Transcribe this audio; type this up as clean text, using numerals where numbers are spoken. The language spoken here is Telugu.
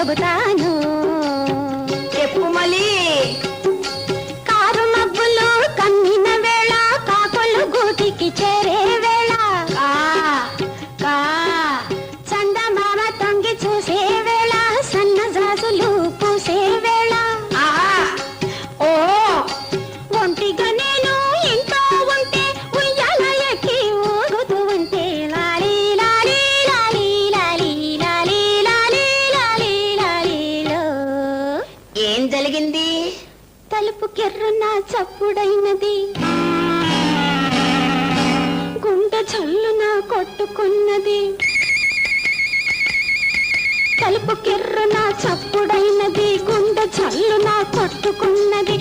చెబుతాను. చెప్పు మళ్ళీ. కారు మబ్బులు కమ్మిన వేళ, కాకులు గూటికి చేరే వేళ, చందమామ తొంగి చూసే వేళ, సన్నజాజులు పూసే వేళ, ఓ ఒంటిగా నేను ఇంట్లో ఉంటే, ఉయ్యాల ఎక్కి ఊగుతూ ఉంటే, లాలీ లాలీ లాలీ లాలీ లాలీ లాలీ లాలీ లాలీలో. ఏం జరిగింది? తలుపు కెర్రున చప్పుడైనది, గుండె జల్లున కొట్టుకున్నది. తలుపు కెర్రున చప్పుడైనది, గుండె జల్లున కొట్టుకున్నది.